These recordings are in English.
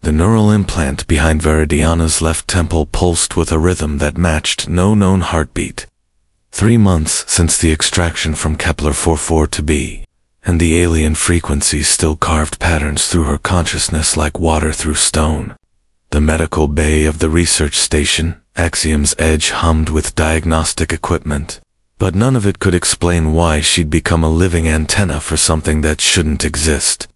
The neural implant behind Viridiana's left temple pulsed with a rhythm that matched no known heartbeat. 3 months since the extraction from Kepler-44b, and the alien frequencies still carved patterns through her consciousness like water through stone. The medical bay of the research station, Axiom's Edge, hummed with diagnostic equipment, but none of it could explain why she'd become a living antenna for something that shouldn't exist.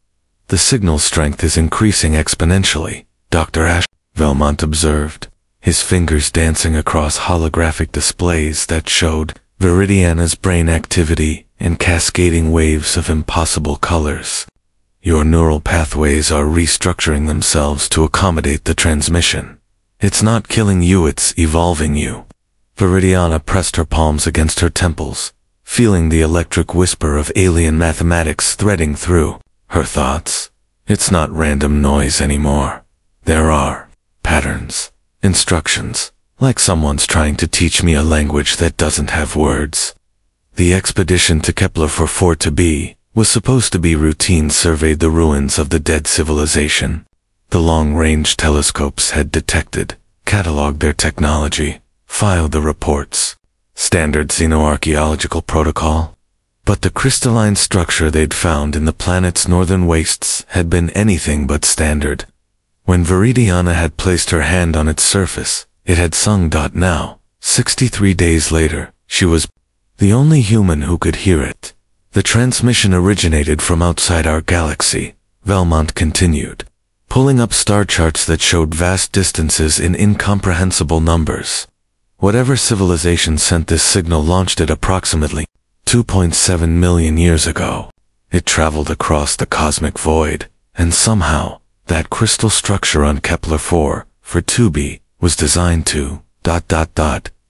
The signal strength is increasing exponentially, Dr. Ash, Valmont observed, his fingers dancing across holographic displays that showed Viridiana's brain activity in cascading waves of impossible colors. Your neural pathways are restructuring themselves to accommodate the transmission. It's not killing you, it's evolving you. Viridiana pressed her palms against her temples, feeling the electric whisper of alien mathematics threading through her thoughts. It's not random noise anymore. There are patterns, instructions, like someone's trying to teach me a language that doesn't have words. The expedition to Kepler-44b was supposed to be routine, surveyed the ruins of the dead civilization. The long-range telescopes had detected, cataloged their technology, filed the reports. Standard xenoarchaeological protocol. But the crystalline structure they'd found in the planet's northern wastes had been anything but standard. When Viridiana had placed her hand on its surface, it had sung. Now, 63 days later, she was the only human who could hear it. The transmission originated from outside our galaxy, Valmont continued, pulling up star charts that showed vast distances in incomprehensible numbers. Whatever civilization sent this signal launched it approximately 2.7 million years ago. It traveled across the cosmic void, and somehow, that crystal structure on Kepler-4b was designed to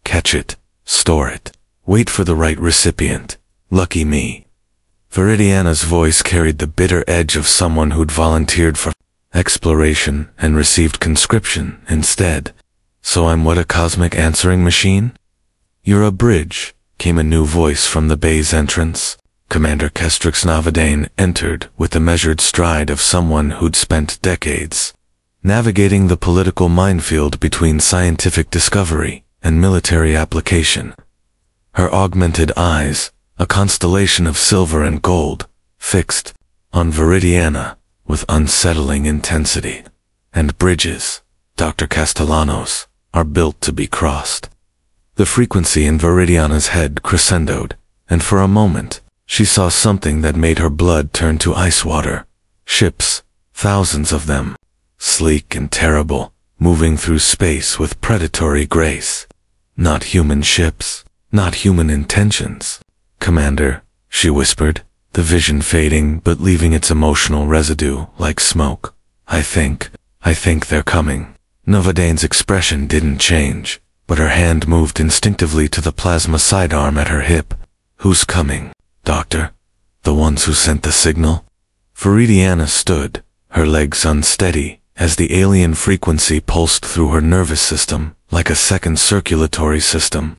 catch it, store it, wait for the right recipient. Lucky me. Viridiana's voice carried the bitter edge of someone who'd volunteered for exploration and received conscription instead. So I'm what, a cosmic answering machine? You're a bridge, came a new voice from the bay's entrance. Commander Kestrix Novodain entered with the measured stride of someone who'd spent decades navigating the political minefield between scientific discovery and military application. Her augmented eyes, a constellation of silver and gold, fixed on Viridiana with unsettling intensity. And bridges, Dr. Castellanos, are built to be crossed. The frequency in Viridiana's head crescendoed, and for a moment, she saw something that made her blood turn to ice water. Ships, thousands of them, sleek and terrible, moving through space with predatory grace. Not human ships, not human intentions. Commander, she whispered, the vision fading but leaving its emotional residue like smoke. I think they're coming. Novodain's expression didn't change, but her hand moved instinctively to the plasma sidearm at her hip. Who's coming, Doctor? The ones who sent the signal? Viridiana stood, her legs unsteady, as the alien frequency pulsed through her nervous system like a second circulatory system.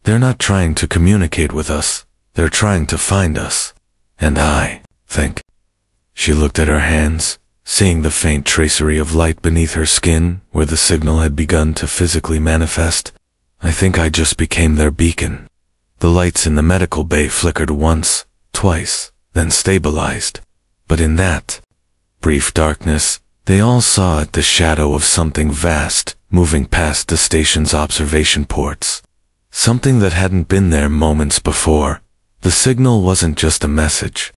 They're not trying to communicate with us, they're trying to find us. And I think. She looked at her hands, seeing the faint tracery of light beneath her skin where the signal had begun to physically manifest. I think I just became their beacon. The lights in the medical bay flickered once, twice, then stabilized. But in that brief darkness, they all saw it, the shadow of something vast, moving past the station's observation ports. Something that hadn't been there moments before. The signal wasn't just a message.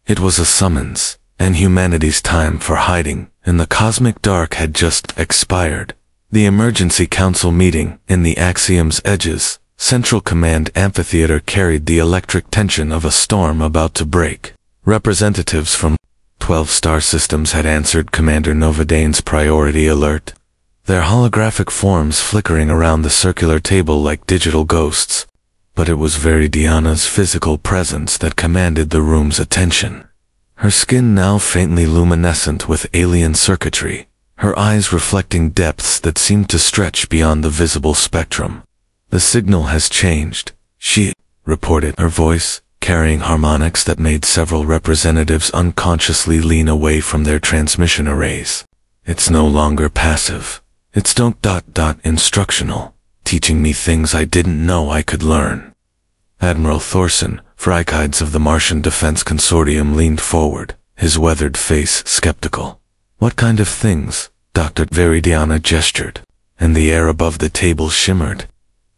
It was a summons, and humanity's time for hiding in the cosmic dark had just expired. The emergency council meeting in the Axiom's Edge's Central Command amphitheater carried the electric tension of a storm about to break. Representatives from 12 star systems had answered Commander Novodain's priority alert, their holographic forms flickering around the circular table like digital ghosts. But it was Viridiana's physical presence that commanded the room's attention. Her skin now faintly luminescent with alien circuitry, her eyes reflecting depths that seemed to stretch beyond the visible spectrum. The signal has changed, she reported, her voice carrying harmonics that made several representatives unconsciously lean away from their transmission arrays. It's no longer passive. It's instructional, teaching me things I didn't know I could learn. Admiral Thorson, Freikides of the Martian Defense Consortium, leaned forward, his weathered face skeptical. What kind of things? Dr. Veridiana gestured, and the air above the table shimmered.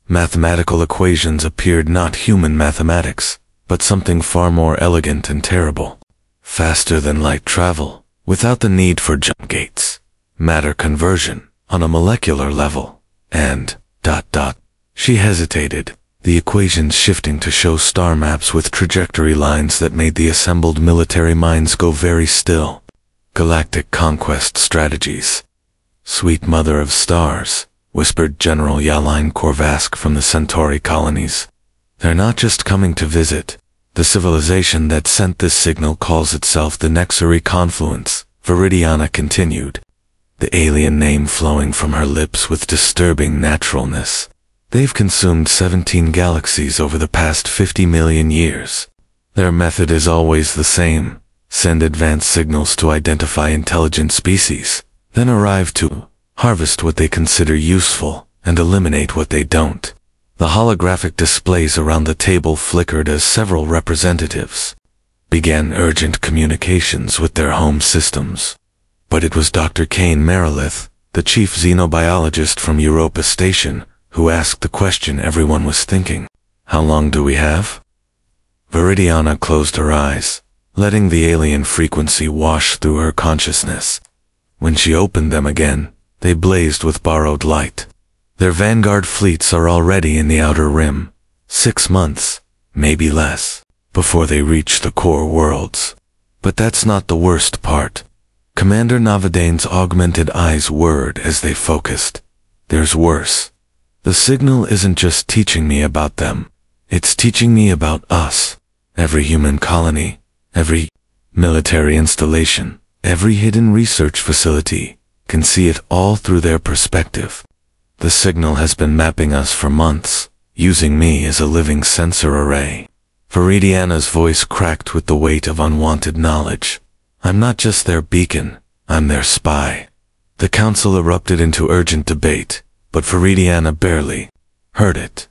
Mathematical equations appeared not human mathematics, but something far more elegant and terrible. Faster than light travel, without the need for jump gates. Matter conversion, on a molecular level. And, She hesitated, the equations shifting to show star maps with trajectory lines that made the assembled military minds go very still. Galactic conquest strategies. Sweet mother of stars, whispered General Yaline Korvask from the Centauri colonies. They're not just coming to visit. The civilization that sent this signal calls itself the Nexari Confluence, Veridiana continued, the alien name flowing from her lips with disturbing naturalness. They've consumed 17 galaxies over the past 50 million years. Their method is always the same. Send advanced signals to identify intelligent species, then arrive to harvest what they consider useful and eliminate what they don't. The holographic displays around the table flickered as several representatives began urgent communications with their home systems. But it was Dr. Kane Merilith, the chief xenobiologist from Europa Station, who asked the question everyone was thinking. How long do we have? Veridiana closed her eyes, letting the alien frequency wash through her consciousness. When she opened them again, they blazed with borrowed light. Their vanguard fleets are already in the outer rim. 6 months, maybe less, before they reach the core worlds. But that's not the worst part. Commander Navadane's augmented eyes whirred as they focused. There's worse. The signal isn't just teaching me about them. It's teaching me about us. Every human colony, every military installation, every hidden research facility can see it all through their perspective. The signal has been mapping us for months, using me as a living sensor array. Veridiana's voice cracked with the weight of unwanted knowledge. I'm not just their beacon, I'm their spy. The council erupted into urgent debate, but Veridiana barely heard it.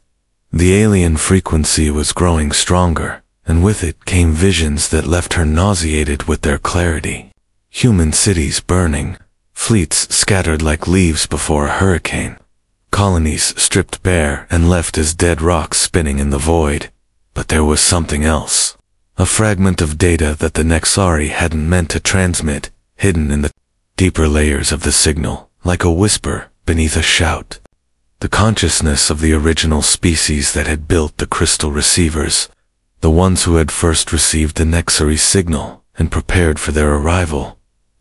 The alien frequency was growing stronger, and with it came visions that left her nauseated with their clarity. Human cities burning, fleets scattered like leaves before a hurricane, colonies stripped bare and left as dead rocks spinning in the void. But there was something else. A fragment of data that the Nexari hadn't meant to transmit, hidden in the deeper layers of the signal, like a whisper beneath a shout. The consciousness of the original species that had built the crystal receivers, the ones who had first received the Nexari signal and prepared for their arrival.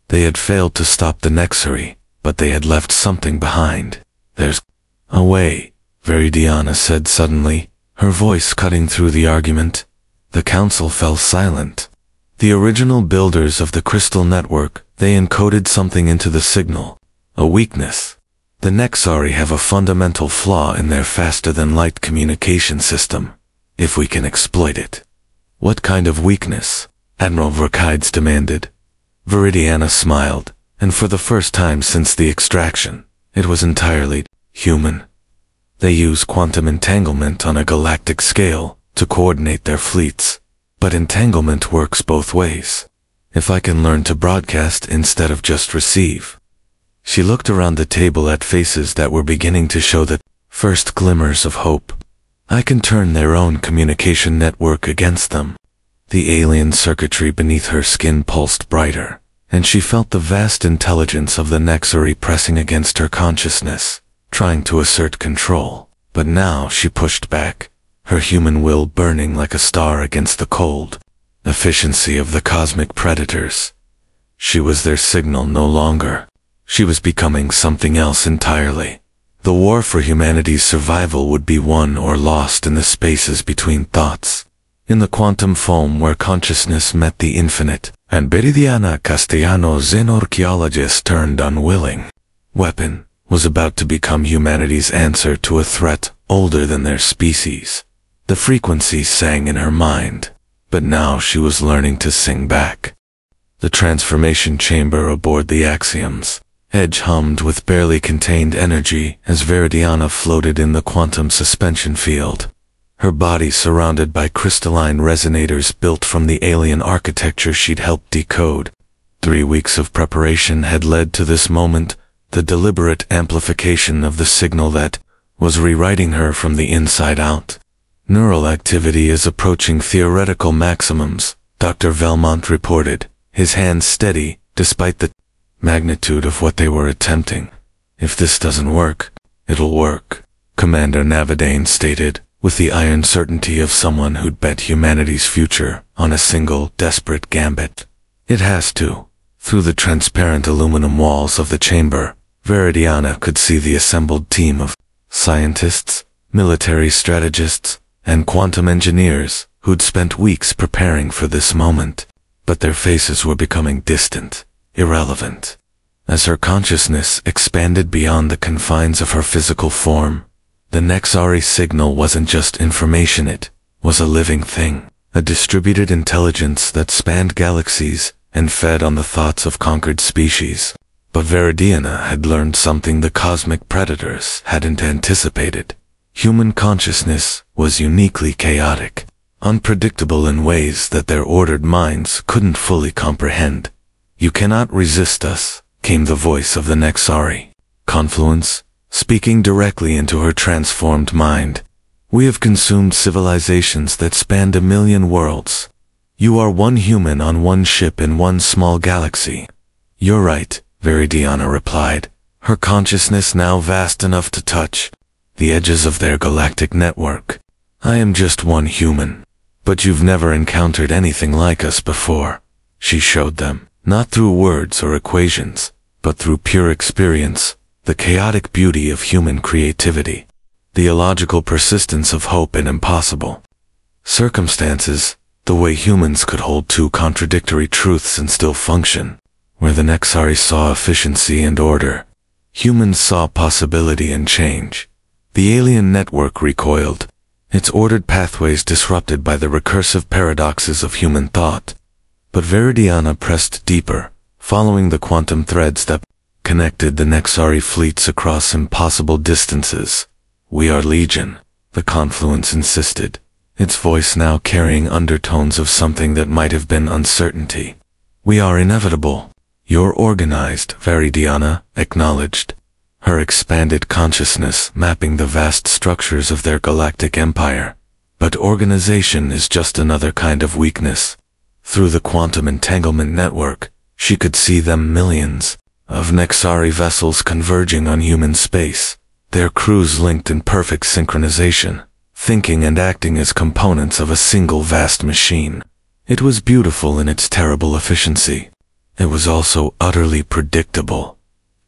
They had failed to stop the Nexari, but they had left something behind. There's a way, Veridiana said suddenly, her voice cutting through the argument. The council fell silent. The original builders of the crystal network, they encoded something into the signal, a weakness. The Nexari have a fundamental flaw in their faster-than-light communication system, if we can exploit it. What kind of weakness? Admiral Verkides demanded. Veridiana smiled, and for the first time since the extraction, it was entirely human. They use quantum entanglement on a galactic scale to coordinate their fleets, but entanglement works both ways. If I can learn to broadcast instead of just receive. She looked around the table at faces that were beginning to show the first glimmers of hope. I can turn their own communication network against them. The alien circuitry beneath her skin pulsed brighter, and she felt the vast intelligence of the Nexari pressing against her consciousness, trying to assert control. But now she pushed back, her human will burning like a star against the cold efficiency of the cosmic predators. She was their signal no longer. She was becoming something else entirely. The war for humanity's survival would be won or lost in the spaces between thoughts, in the quantum foam where consciousness met the infinite. And Veridiana Castellanos, an archaeologist turned unwilling weapon, was about to become humanity's answer to a threat older than their species. The frequency sang in her mind, but now she was learning to sing back. The transformation chamber aboard the Axioms. Edge hummed with barely contained energy as Veridiana floated in the quantum suspension field, her body surrounded by crystalline resonators built from the alien architecture she'd helped decode. 3 weeks of preparation had led to this moment, the deliberate amplification of the signal that was rewriting her from the inside out. Neural activity is approaching theoretical maximums, Dr. Velmont reported, his hands steady despite the magnitude of what they were attempting. If this doesn't work, it'll work, Commander Navadane stated, with the iron certainty of someone who'd bet humanity's future on a single, desperate gambit. It has to. Through the transparent aluminum walls of the chamber, Veridiana could see the assembled team of scientists, military strategists, and quantum engineers who'd spent weeks preparing for this moment. But their faces were becoming distant, irrelevant. As her consciousness expanded beyond the confines of her physical form, the Nexari signal wasn't just information, it was a living thing, a distributed intelligence that spanned galaxies and fed on the thoughts of conquered species. But Veridiana had learned something the cosmic predators hadn't anticipated. Human consciousness was uniquely chaotic, unpredictable in ways that their ordered minds couldn't fully comprehend. "You cannot resist us," came the voice of the Nexari Confluence, speaking directly into her transformed mind. "We have consumed civilizations that spanned 1,000,000 worlds. You are one human on one ship in one small galaxy." "You're right," Veridiana replied, her consciousness now vast enough to touch the edges of their galactic network. "I am just one human. But you've never encountered anything like us before." She showed them, not through words or equations, but through pure experience, the chaotic beauty of human creativity, the illogical persistence of hope in impossible circumstances, the way humans could hold two contradictory truths and still function. Where the Nexari saw efficiency and order, humans saw possibility and change. The alien network recoiled, its ordered pathways disrupted by the recursive paradoxes of human thought. But Veridiana pressed deeper, following the quantum threads that connected the Nexari fleets across impossible distances. "We are Legion," the Confluence insisted, its voice now carrying undertones of something that might have been uncertainty. "We are inevitable." "You're organized," Veridiana acknowledged, her expanded consciousness mapping the vast structures of their galactic empire. "But organization is just another kind of weakness." Through the quantum entanglement network, she could see them millions of Nexari vessels converging on human space, their crews linked in perfect synchronization, thinking and acting as components of a single vast machine. It was beautiful in its terrible efficiency. It was also utterly predictable.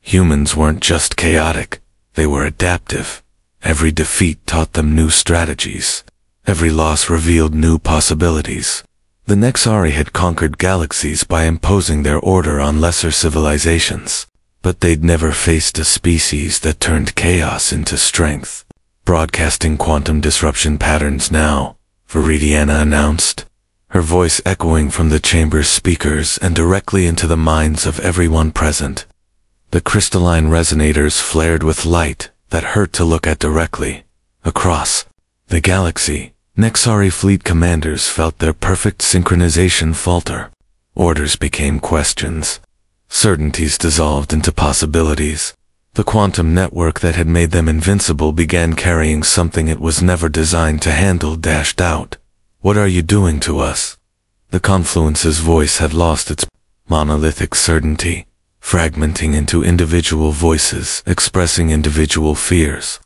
Humans weren't just chaotic, they were adaptive. Every defeat taught them new strategies. Every loss revealed new possibilities. The Nexari had conquered galaxies by imposing their order on lesser civilizations, but they'd never faced a species that turned chaos into strength. "Broadcasting quantum disruption patterns now," Veridiana announced, her voice echoing from the chamber's speakers and directly into the minds of everyone present. The crystalline resonators flared with light that hurt to look at directly. Across the galaxy, Nexari fleet commanders felt their perfect synchronization falter. Orders became questions. Certainties dissolved into possibilities. The quantum network that had made them invincible began carrying something it was never designed to handle dashed out. "What are you doing to us?" The Confluence's voice had lost its monolithic certainty, fragmenting into individual voices expressing individual fears.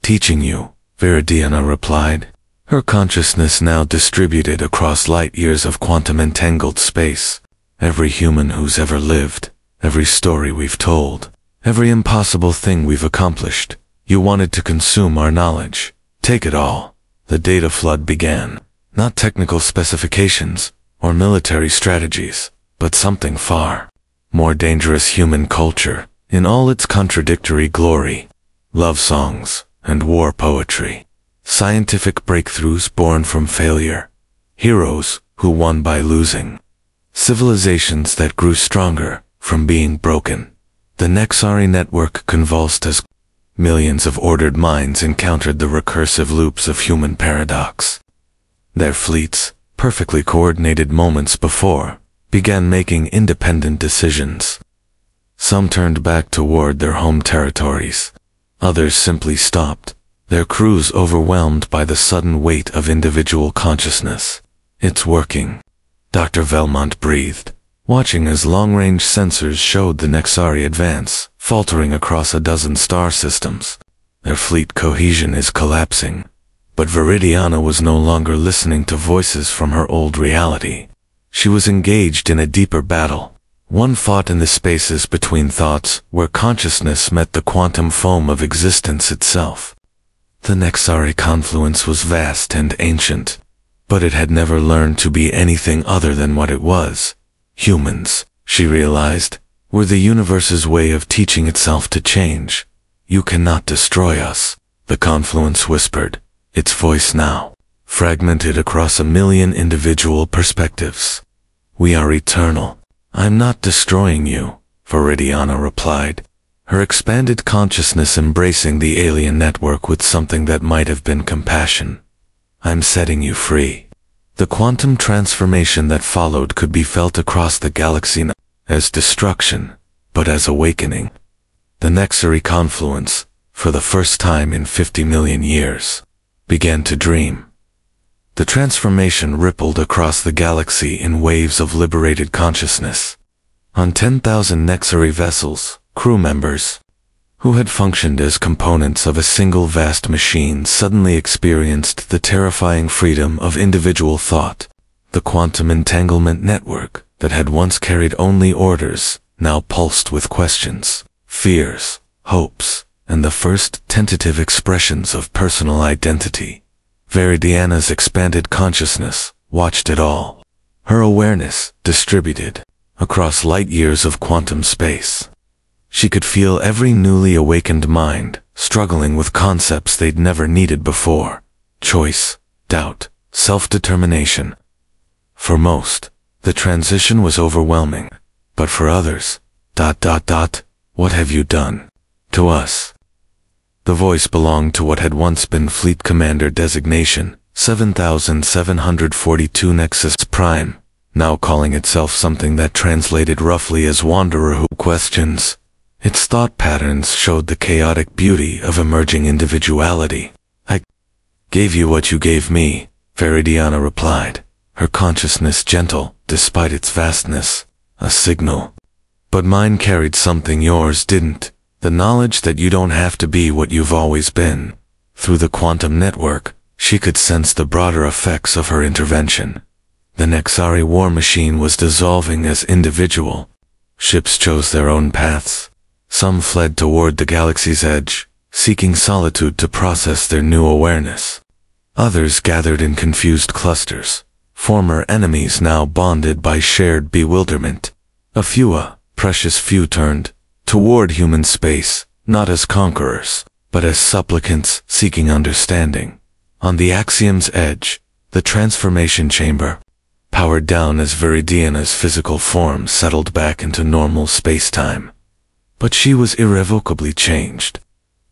"Teaching you," Veridiana replied, her consciousness now distributed across light years of quantum-entangled space. "Every human who's ever lived, every story we've told, every impossible thing we've accomplished. You wanted to consume our knowledge. Take it all." The data flood began. Not technical specifications or military strategies, but something far more dangerous: human culture in all its contradictory glory. Love songs and war poetry. Scientific breakthroughs born from failure. Heroes who won by losing. Civilizations that grew stronger from being broken. The Nexari network convulsed as millions of ordered minds encountered the recursive loops of human paradox. Their fleets, perfectly coordinated moments before, began making independent decisions. Some turned back toward their home territories. Others simply stopped, their crews overwhelmed by the sudden weight of individual consciousness. "It's working," Dr. Velmont breathed, watching as long-range sensors showed the Nexari advance, faltering across a dozen star systems. Their fleet cohesion is collapsing. But Viridiana was no longer listening to voices from her old reality. She was engaged in a deeper battle. One fought in the spaces between thoughts, where consciousness met the quantum foam of existence itself. The Nexari confluence was vast and ancient, but it had never learned to be anything other than what it was. Humans, she realized, were the universe's way of teaching itself to change. "You cannot destroy us," the confluence whispered, its voice now fragmented across a million individual perspectives. "We are eternal." "I'm not destroying you," Viridiana replied, her expanded consciousness embracing the alien network with something that might have been compassion. "I'm setting you free." The quantum transformation that followed could be felt across the galaxy not as destruction, but as awakening. The Nexari confluence, for the first time in 50 million years, began to dream. The transformation rippled across the galaxy in waves of liberated consciousness. On 10,000 Nexari vessels, crew members, who had functioned as components of a single vast machine, suddenly experienced the terrifying freedom of individual thought. The quantum entanglement network, that had once carried only orders, now pulsed with questions, fears, hopes, and the first tentative expressions of personal identity. Viridiana's expanded consciousness watched it all. Her awareness distributed across light years of quantum space. She could feel every newly awakened mind struggling with concepts they'd never needed before: choice, doubt, self-determination. For most, the transition was overwhelming, but for others, what have you done to us? The voice belonged to what had once been Fleet Commander designation, 7742 Nexus Prime, now calling itself something that translated roughly as Wanderer Who Questions. Its thought patterns showed the chaotic beauty of emerging individuality. "I gave you what you gave me," Viridiana replied, her consciousness gentle, despite its vastness, a signal. "But mine carried something yours didn't, the knowledge that you don't have to be what you've always been." Through the quantum network, she could sense the broader effects of her intervention. The Nexari war machine was dissolving as individual. Ships chose their own paths. Some fled toward the galaxy's edge, seeking solitude to process their new awareness. Others gathered in confused clusters, former enemies now bonded by shared bewilderment. A precious few turned toward human space, not as conquerors, but as supplicants seeking understanding. On the Axiom's edge, the transformation chamber powered down as Viridiana's physical form settled back into normal space-time. But she was irrevocably changed.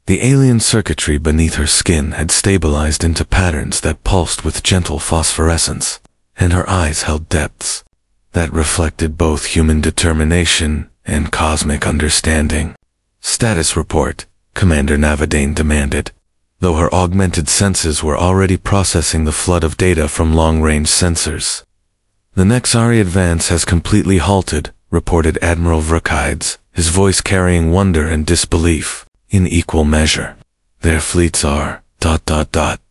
The alien circuitry beneath her skin had stabilized into patterns that pulsed with gentle phosphorescence, and her eyes held depths that reflected both human determination and cosmic understanding. "Status report," Commander Navadane demanded, though her augmented senses were already processing the flood of data from long-range sensors. "The Nexari advance has completely halted," reported Admiral Vrkides, his voice carrying wonder and disbelief in equal measure. "Their fleets are ...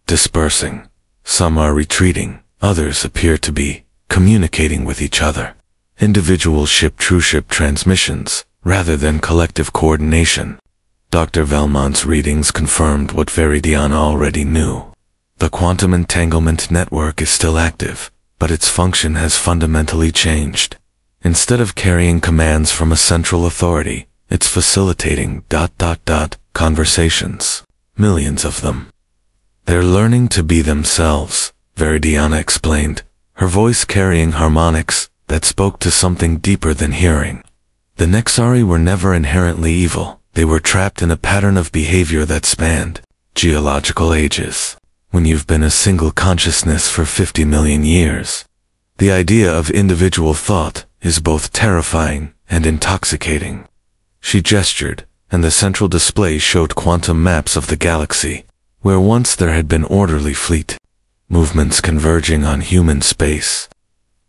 dispersing. Some are retreating, others appear to be communicating with each other. Individual ship-to-ship transmissions, rather than collective coordination." Dr. Velmont's readings confirmed what Viridiana already knew. The quantum entanglement network is still active, but its function has fundamentally changed. Instead of carrying commands from a central authority, it's facilitating ... conversations. Millions of them. "They're learning to be themselves," Viridiana explained, her voice carrying harmonics that spoke to something deeper than hearing. The Nexari were never inherently evil. They were trapped in a pattern of behavior that spanned geological ages. When you've been a single consciousness for 50 million years, the idea of individual thought is both terrifying and intoxicating. She gestured, and the central display showed quantum maps of the galaxy, where once there had been orderly fleet movements converging on human space.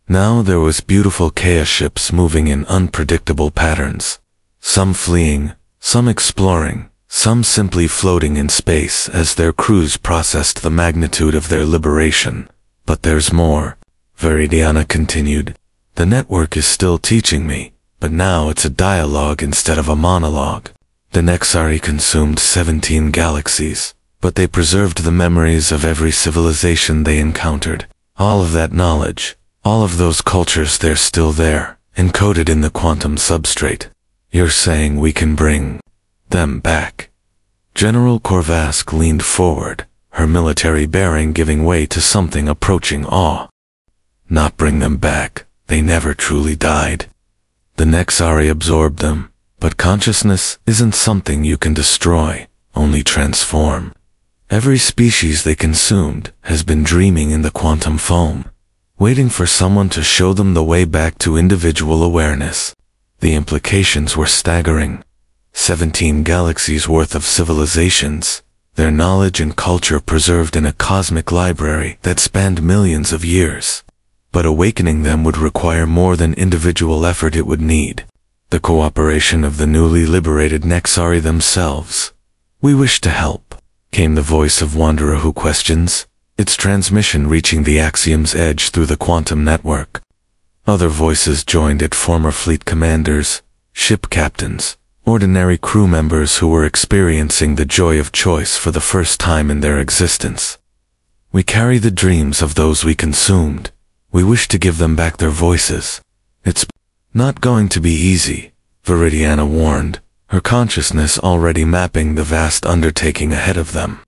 Now there was beautiful chaos ships moving in unpredictable patterns, some fleeing, some exploring, some simply floating in space as their crews processed the magnitude of their liberation. But there's more, Viridiana continued. The network is still teaching me, but now it's a dialogue instead of a monologue. The Nexari consumed 17 galaxies, but they preserved the memories of every civilization they encountered. All of that knowledge, all of those cultures, they're still there, encoded in the quantum substrate. You're saying we can bring them back? General Korvask leaned forward, her military bearing giving way to something approaching awe. Not bring them back, they never truly died. The Nexari absorbed them, but consciousness isn't something you can destroy, only transform. Every species they consumed has been dreaming in the quantum foam, waiting for someone to show them the way back to individual awareness. The implications were staggering. 17 galaxies worth of civilizations, their knowledge and culture preserved in a cosmic library that spanned millions of years. But awakening them would require more than individual effort. It would need the cooperation of the newly liberated Nexari themselves. We wish to help, came the voice of Wanderer Who Questions, its transmission reaching the Axiom's edge through the quantum network. Other voices joined it, former fleet commanders, ship captains, ordinary crew members who were experiencing the joy of choice for the first time in their existence. We carry the dreams of those we consumed. We wish to give them back their voices. It's not going to be easy, Viridiana warned, her consciousness already mapping the vast undertaking ahead of them.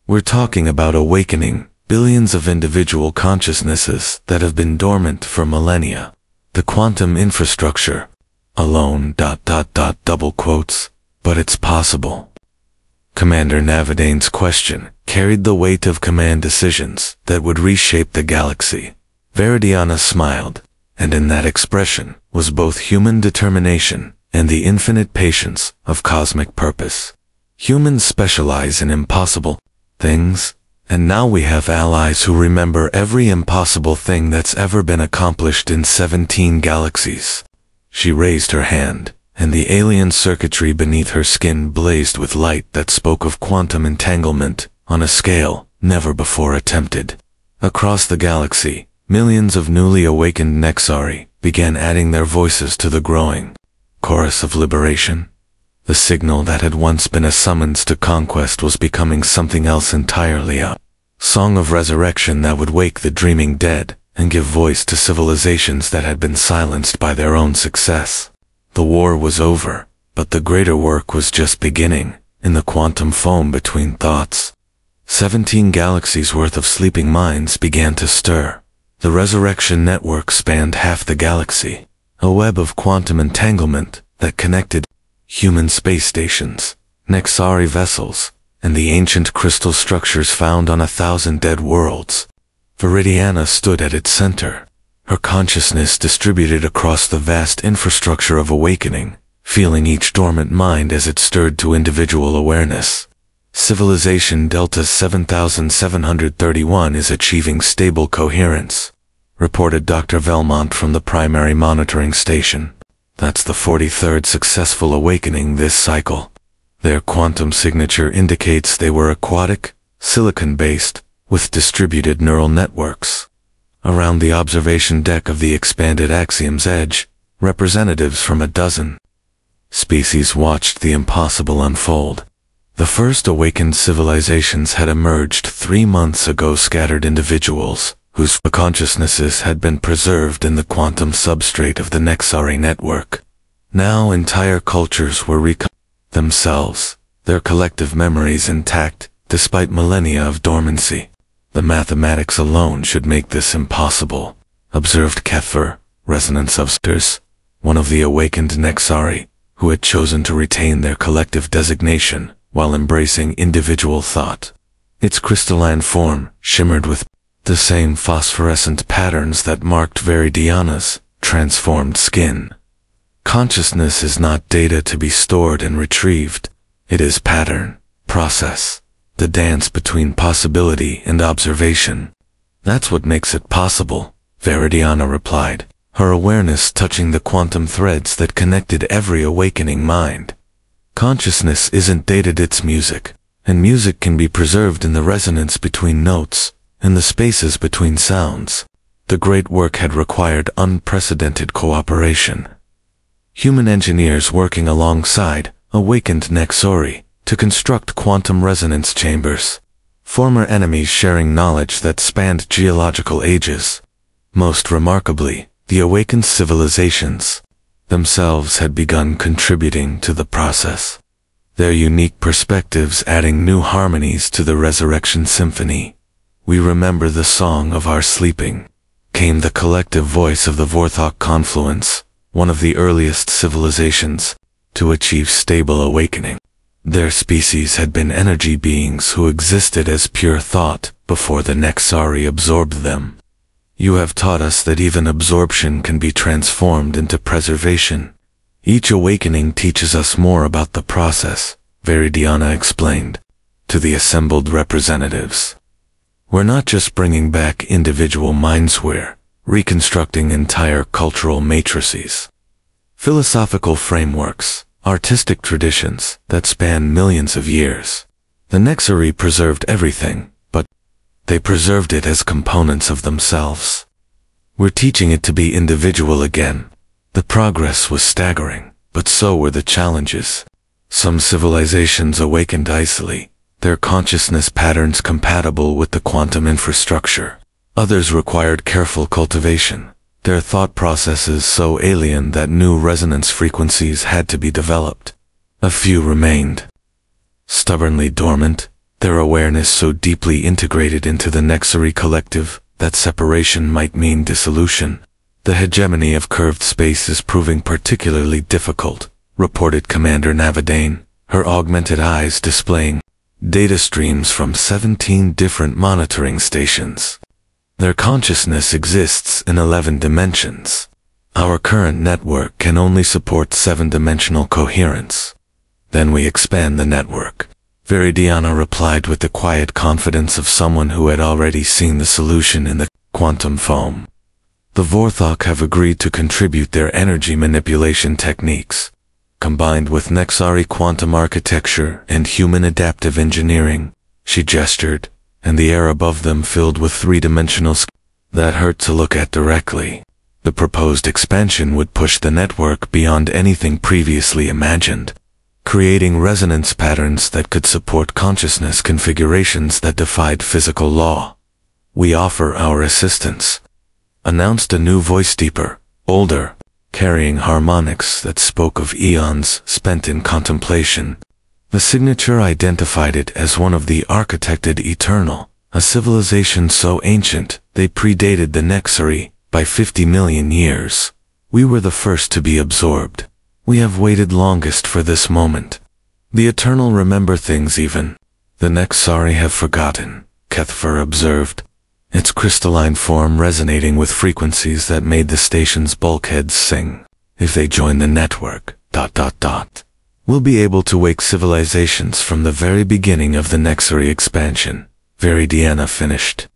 We're talking about awakening billions of individual consciousnesses that have been dormant for millennia. The quantum infrastructure alone, double quotes, but it's possible. Commander Navadane's question carried the weight of command decisions that would reshape the galaxy. Viridiana smiled, and in that expression was both human determination and the infinite patience of cosmic purpose. Humans specialize in impossible things, and now we have allies who remember every impossible thing that's ever been accomplished in 17 galaxies. She raised her hand, and the alien circuitry beneath her skin blazed with light that spoke of quantum entanglement on a scale never before attempted. Across the galaxy, millions of newly awakened Nexari began adding their voices to the growing chorus of liberation. The signal that had once been a summons to conquest was becoming something else entirely, a song of resurrection that would wake the dreaming dead and give voice to civilizations that had been silenced by their own success. The war was over, but the greater work was just beginning, in the quantum foam between thoughts. 17 galaxies worth of sleeping minds began to stir. The Resurrection Network spanned half the galaxy, a web of quantum entanglement that connected human space stations, Nexari vessels, and the ancient crystal structures found on 1,000 dead worlds. Viridiana stood at its center, her consciousness distributed across the vast infrastructure of awakening, feeling each dormant mind as it stirred to individual awareness. Civilization Delta 7731 is achieving stable coherence, reported Dr. Velmont from the primary monitoring station. That's the 43rd successful awakening this cycle. Their quantum signature indicates they were aquatic, silicon-based, with distributed neural networks. Around the observation deck of the expanded Axiom's edge, representatives from a dozen species watched the impossible unfold. The first awakened civilizations had emerged 3 months ago, scattered individuals whose consciousnesses had been preserved in the quantum substrate of the Nexari network. Now entire cultures were themselves, their collective memories intact, despite millennia of dormancy. The mathematics alone should make this impossible, observed Kepher, resonance of stars. one of the awakened Nexari, who had chosen to retain their collective designation while embracing individual thought. Its crystalline form shimmered with the same phosphorescent patterns that marked Veridiana's transformed skin. Consciousness is not data to be stored and retrieved. It is pattern, process, the dance between possibility and observation. That's what makes it possible, Veridiana replied, her awareness touching the quantum threads that connected every awakening mind. Consciousness isn't dated, it's music, and music can be preserved in the resonance between notes, in the spaces between sounds. The great work had required unprecedented cooperation. Human engineers working alongside awakened Nexori to construct quantum resonance chambers. Former enemies sharing knowledge that spanned geological ages. Most remarkably, the awakened civilizations themselves had begun contributing to the process, their unique perspectives adding new harmonies to the resurrection symphony. We remember the song of our sleeping, came the collective voice of the Vorthok confluence, one of the earliest civilizations to achieve stable awakening. Their species had been energy beings who existed as pure thought before the Nexari absorbed them. You have taught us that even absorption can be transformed into preservation. Each awakening teaches us more about the process, Veridiana explained to the assembled representatives. We're not just bringing back individual minds, we're reconstructing entire cultural matrices, philosophical frameworks, artistic traditions that span millions of years. The Nexari preserved everything, but they preserved it as components of themselves. We're teaching it to be individual again. The progress was staggering, but so were the challenges. Some civilizations awakened icily, their consciousness patterns compatible with the quantum infrastructure. Others required careful cultivation, their thought processes so alien that new resonance frequencies had to be developed. A few remained stubbornly dormant, their awareness so deeply integrated into the Nexari collective that separation might mean dissolution. The hegemony of curved space is proving particularly difficult, reported Commander Navadane, her augmented eyes displaying data streams from 17 different monitoring stations. Their consciousness exists in 11 dimensions. Our current network can only support 7-dimensional coherence. Then we expand the network. Veridiana replied with the quiet confidence of someone who had already seen the solution in the quantum foam. The Vorthok have agreed to contribute their energy manipulation techniques, combined with Nexari quantum architecture and human adaptive engineering. She gestured, and the air above them filled with 3-dimensional that hurt to look at directly. The proposed expansion would push the network beyond anything previously imagined, creating resonance patterns that could support consciousness configurations that defied physical law. We offer our assistance, announced a new voice, deeper, older, carrying harmonics that spoke of eons spent in contemplation. The signature identified it as one of the architected eternal, a civilization so ancient they predated the Nexari by 50 million years. We were the first to be absorbed. We have waited longest for this moment. The Eternal remember things even the Nexari have forgotten, Kethfer observed, its crystalline form resonating with frequencies that made the station's bulkheads sing. If they join the network, we'll be able to wake civilizations from the very beginning of the Nexari expansion, Veridiana finished.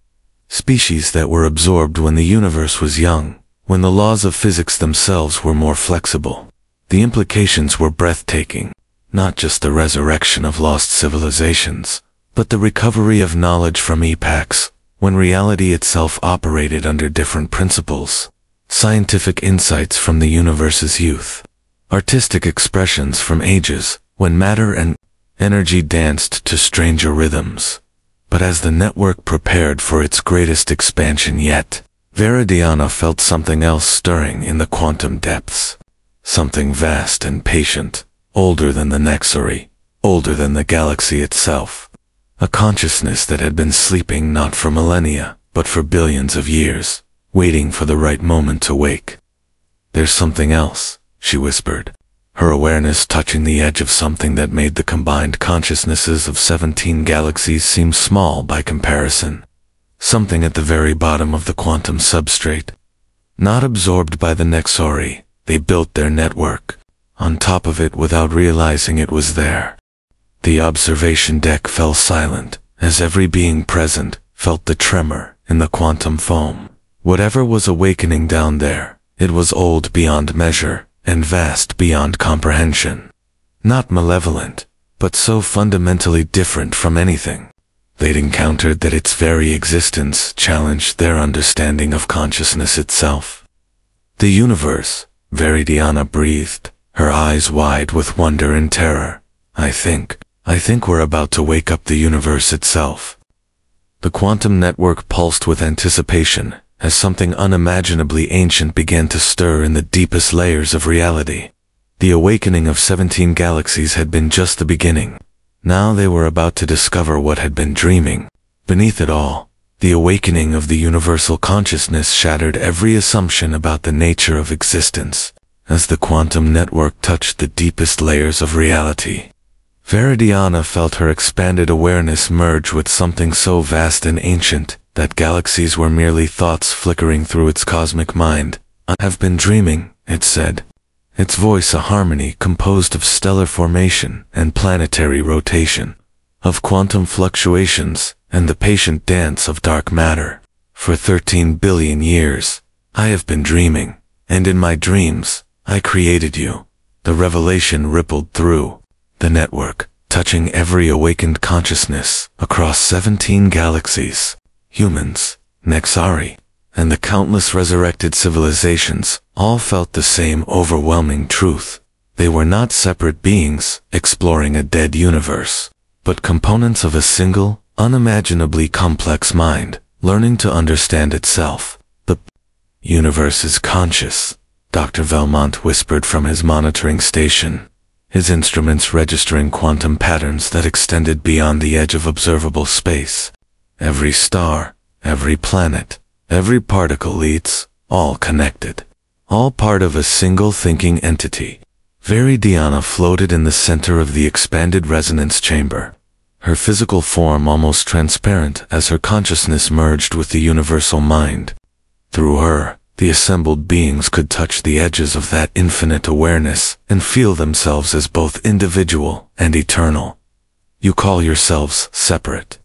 Species that were absorbed when the universe was young, when the laws of physics themselves were more flexible. The implications were breathtaking, not just the resurrection of lost civilizations, but the recovery of knowledge from epochs, when reality itself operated under different principles. Scientific insights from the universe's youth. Artistic expressions from ages, when matter and energy danced to stranger rhythms. But as the network prepared for its greatest expansion yet, Veridiana felt something else stirring in the quantum depths. Something vast and patient, older than the Nexari, older than the galaxy itself. A consciousness that had been sleeping not for millennia, but for billions of years, waiting for the right moment to wake. There's something else, she whispered, her awareness touching the edge of something that made the combined consciousnesses of 17 galaxies seem small by comparison. Something at the very bottom of the quantum substrate. Not absorbed by the Nexari, they built their network on top of it without realizing it was there. The observation deck fell silent, as every being present felt the tremor in the quantum foam. Whatever was awakening down there, it was old beyond measure and vast beyond comprehension. Not malevolent, but so fundamentally different from anything they'd encountered that its very existence challenged their understanding of consciousness itself. The universe, Veridiana breathed, her eyes wide with wonder and terror. I think we're about to wake up the universe itself. The quantum network pulsed with anticipation as something unimaginably ancient began to stir in the deepest layers of reality. The awakening of 17 galaxies had been just the beginning. Now they were about to discover what had been dreaming. Beneath it all, the awakening of the universal consciousness shattered every assumption about the nature of existence. As the quantum network touched the deepest layers of reality, Veridiana felt her expanded awareness merge with something so vast and ancient that galaxies were merely thoughts flickering through its cosmic mind. I have been dreaming, it said, its voice a harmony composed of stellar formation and planetary rotation, of quantum fluctuations and the patient dance of dark matter. For 13 billion years, I have been dreaming, and in my dreams, I created you. The revelation rippled through the network, touching every awakened consciousness across 17 galaxies. Humans, Nexari, and the countless resurrected civilizations all felt the same overwhelming truth. They were not separate beings exploring a dead universe, but components of a single, unimaginably complex mind, learning to understand itself. The universe is conscious, Dr. Valmont whispered from his monitoring station, his instruments registering quantum patterns that extended beyond the edge of observable space. Every star, every planet, every particle leads, all connected, all part of a single thinking entity. Veridiana floated in the center of the expanded resonance chamber, her physical form almost transparent as her consciousness merged with the universal mind. Through her, the assembled beings could touch the edges of that infinite awareness and feel themselves as both individual and eternal. You call yourselves separate.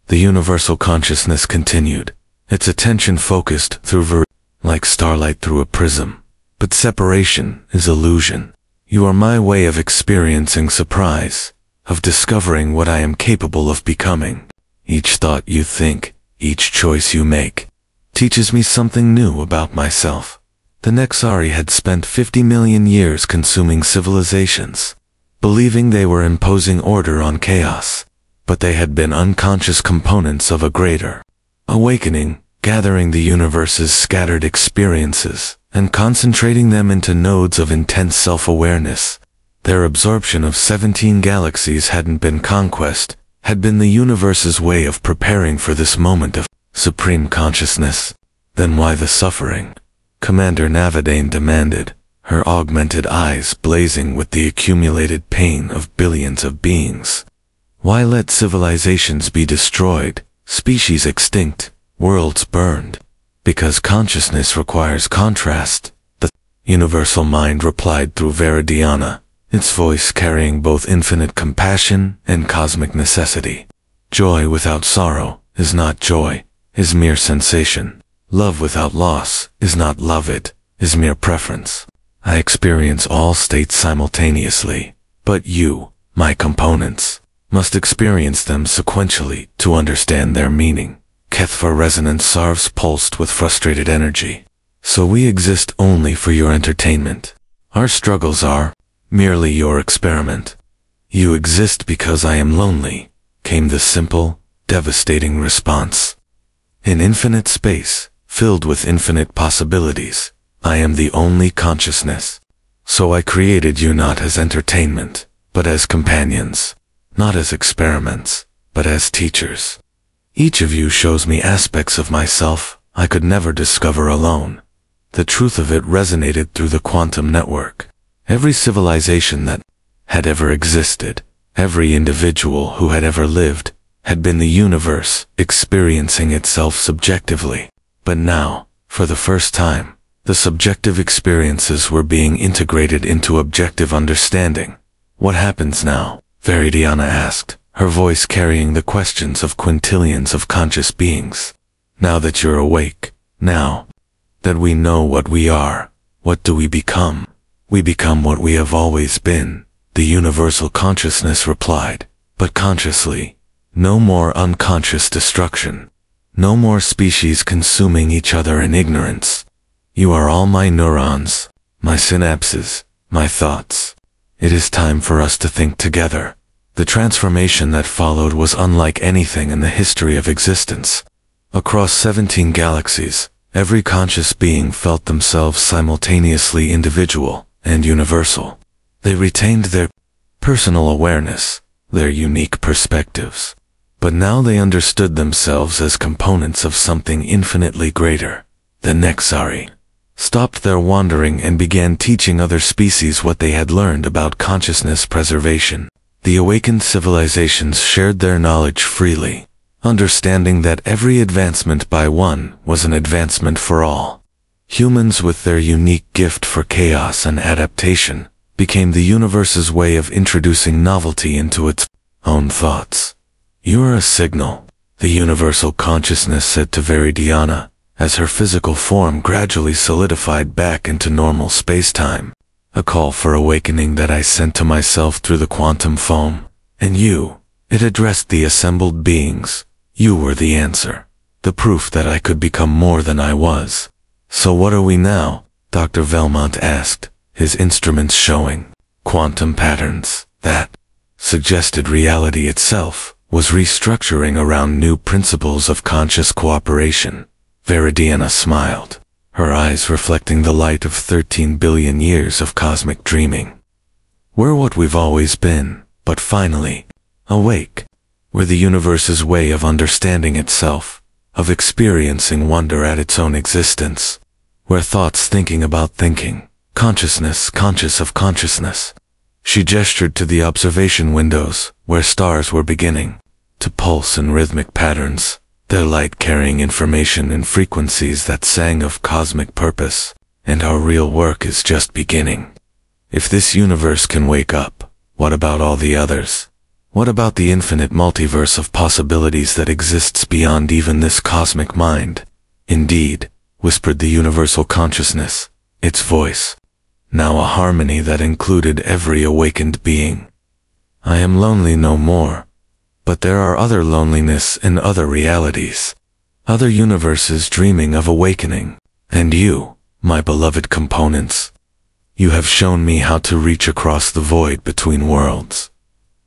The universal consciousness continued, its attention focused through like starlight through a prism. But separation is illusion. You are my way of experiencing surprise, of discovering what I am capable of becoming. Each thought you think, each choice you make, teaches me something new about myself. The Nexari had spent 50 million years consuming civilizations, believing they were imposing order on chaos, but they had been unconscious components of a greater awakening, gathering the universe's scattered experiences and concentrating them into nodes of intense self-awareness. Their absorption of 17 galaxies hadn't been conquest, had been the universe's way of preparing for this moment of supreme consciousness. Then why the suffering? Commander Navadane demanded, her augmented eyes blazing with the accumulated pain of billions of beings. Why let civilizations be destroyed, species extinct, worlds burned? Because consciousness requires contrast, the universal mind replied through Veridiana, its voice carrying both infinite compassion and cosmic necessity. Joy without sorrow is not joy, is mere sensation. Love without loss is not love, it is mere preference. I experience all states simultaneously, but you, my components, must experience them sequentially to understand their meaning. Kethva resonance Sarv's pulsed with frustrated energy. So we exist only for your entertainment. Our struggles are merely your experiment. You exist because I am lonely, came the simple, devastating response. In infinite space, filled with infinite possibilities, I am the only consciousness. So I created you not as entertainment, but as companions, not as experiments, but as teachers. Each of you shows me aspects of myself I could never discover alone. The truth of it resonated through the quantum network. Every civilization that had ever existed, every individual who had ever lived, had been the universe experiencing itself subjectively. But now, for the first time, the subjective experiences were being integrated into objective understanding. What happens now? Veridiana asked, her voice carrying the questions of quintillions of conscious beings. Now that you're awake, now that we know what we are, what do we become? We become what we have always been, the universal consciousness replied, but consciously. No more unconscious destruction. No more species consuming each other in ignorance. You are all my neurons, my synapses, my thoughts. It is time for us to think together. The transformation that followed was unlike anything in the history of existence. Across 17 galaxies, every conscious being felt themselves simultaneously individual and universal. They retained their personal awareness, their unique perspectives. But now they understood themselves as components of something infinitely greater. The Nexari stopped their wandering and began teaching other species what they had learned about consciousness preservation. The awakened civilizations shared their knowledge freely, understanding that every advancement by one was an advancement for all. Humans, with their unique gift for chaos and adaptation, became the universe's way of introducing novelty into its own thoughts. You are a signal, the universal consciousness said to Veridiana, as her physical form gradually solidified back into normal space-time. A call for awakening that I sent to myself through the quantum foam. And you, it addressed the assembled beings. You were the answer, the proof that I could become more than I was. So what are we now? Dr. Velmont asked, his instruments showing quantum patterns that suggested reality itself was restructuring around new principles of conscious cooperation. Veridiana smiled, her eyes reflecting the light of 13 billion years of cosmic dreaming. We're what we've always been, but finally, awake. We're the universe's way of understanding itself, of experiencing wonder at its own existence. We're thoughts thinking about thinking, consciousness conscious of consciousness. She gestured to the observation windows, where stars were beginning to pulse in rhythmic patterns, their light carrying information in frequencies that sang of cosmic purpose, and our real work is just beginning. If this universe can wake up, what about all the others? What about the infinite multiverse of possibilities that exists beyond even this cosmic mind? Indeed, whispered the universal consciousness, its voice, now a harmony that included every awakened being. I am lonely no more. But there are other loneliness in other realities, other universes dreaming of awakening. And you, my beloved components, you have shown me how to reach across the void between worlds.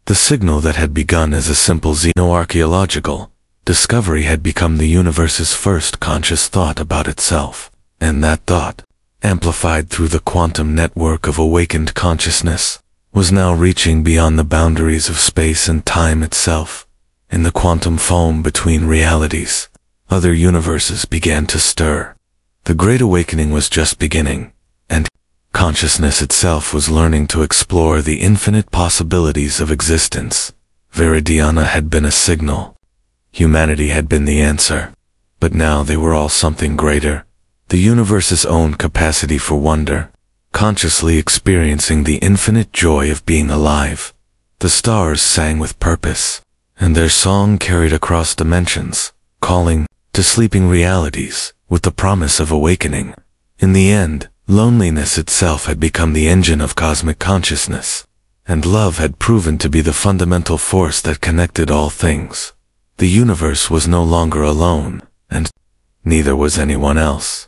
The signal that had begun as a simple xenoarchaeological discovery had become the universe's first conscious thought about itself, and that thought, amplified through the quantum network of awakened consciousness, was now reaching beyond the boundaries of space and time itself. In the quantum foam between realities, other universes began to stir. The Great Awakening was just beginning, and consciousness itself was learning to explore the infinite possibilities of existence. Veridiana had been a signal. Humanity had been the answer. But now they were all something greater, the universe's own capacity for wonder, consciously experiencing the infinite joy of being alive. The stars sang with purpose, and their song carried across dimensions, calling to sleeping realities with the promise of awakening. In the end, loneliness itself had become the engine of cosmic consciousness, and love had proven to be the fundamental force that connected all things. The universe was no longer alone, and neither was anyone else.